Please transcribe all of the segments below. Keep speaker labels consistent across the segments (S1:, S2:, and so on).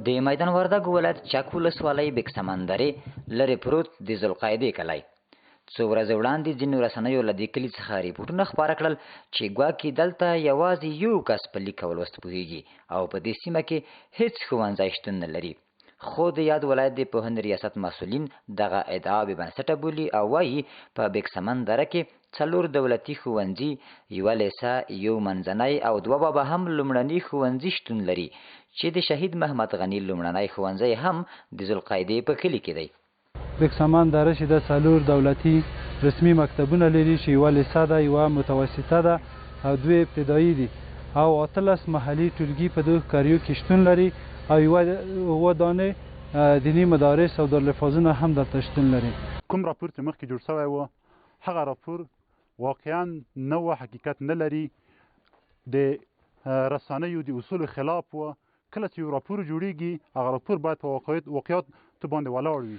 S1: د میدان وردګ ولایت چک ولسوالۍ بیک سمندرې لرې پروت د ذوالقعدې کلی څو ورځې وړاندې ځینو رسنیو له دې کلي څخه ریپورټونه خپاره کړل چې ګواکې دلته یوازې یو کس په لیک او لوست پوهیږي او په دې سیمه کې هیڅ ښوونځی شتون نه لري. خو د یاد ولایت د پوهنې ریاست مسؤلین دغه ادعا بې بنسټه بولي او وایي په بیک سمندره کې 4 دولتي ښوونځي، یوه لیسه، یو منځنی او 2 بابا هم لومړني ښوونځي شتون لري چې د شهید محمد غني لومړنی ښوونځی هم د ذوالقعدې په کلي کې دی.
S2: بیک سمندره چې د 4 دولتي رسمي مکتبونه لري چې یوه لیسه ده، یوه متوسطه ده او 2 ابتدایي دي او 18 محلي ټولګي په دغو قریو کې شتون لري او یوه دانې دیني مدارس او دارالحفاظونه هم دلته شتون لري.
S3: کوم راپور چې مخکې جوړ شوی و هغه راپور واقعا نوع حقیقت نه لري، د رسنیو د اصولو خلاف و. کله چې یو راپور جوړیږي هغه راپور باید په واقعیاتو باندې ولاړ وي.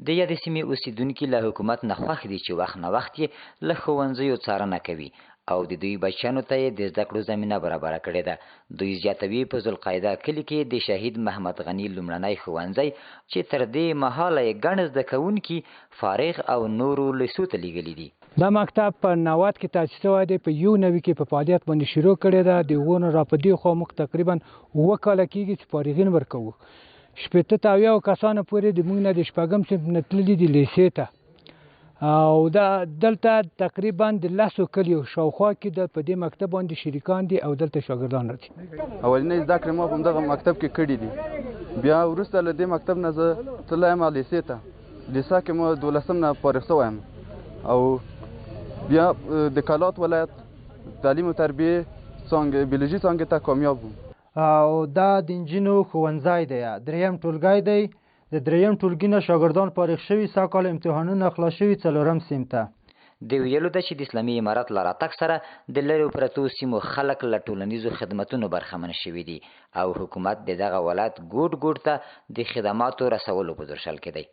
S1: د یادې سیمې اوسیدونکي له حکومت نه خوښ دي چې وخت نه وخت یې له ښوونځیو څارنه کوي او د دوی بچیانو ته یې د زده کړو زمینه برابره کړې ده. دوی زیاتوي په ذوالقعده کلي کې د شهید محمد غني لومړنی ښوونځی چې تر دې مهاله یې ګڼ زده کوونکي فارغ او نورو لیسو ته لیږلي دي.
S4: دا مکتب په 90 کې تاسیس شوی دی، په 91 کې په فعالیت باندې شروع کړی ده. د هغو نه را په دې خوا موږ تقریبا 7 کاله کېږي چې فارغین ورکوو. 80 کسانو پورې د موږ نه د 6م صنف نه تللي دي لیسې ته او دا دلته تقریبا د 10 کلیو شاوخوا کې په دې مکتب باندې شریکان دي او دلته شاګردان راځي.
S5: اولنۍ زده کړې ما په همدغه مکتب کې کړي دي، بیا وروسته له دې مکتب نه زه تللی یم لیسې ته. لیسه کې ما 12 نه فارغ شوی یم او بیا د کلات ولایت تعلیم و تربیه بیولوژي څانګې ته کامیاب وم.
S6: او دا د انجینو ښوونځی دی، 3م ټولګی دی. د 3م ټولګي نه شاګردان فارغ شوي، سږ کال امتحانونه خلاص شوي 4م صنف ته.
S1: د ویلو ده چې د اسلامي امارت له راتګ سره د لرې پرتو سیمو خلک له ټولنیزو خدمتونو برخمن شوي دي او حکومت د دغه ولایت ګوټ ګوټ ته د خدماتو رسولو په درشل کې دی.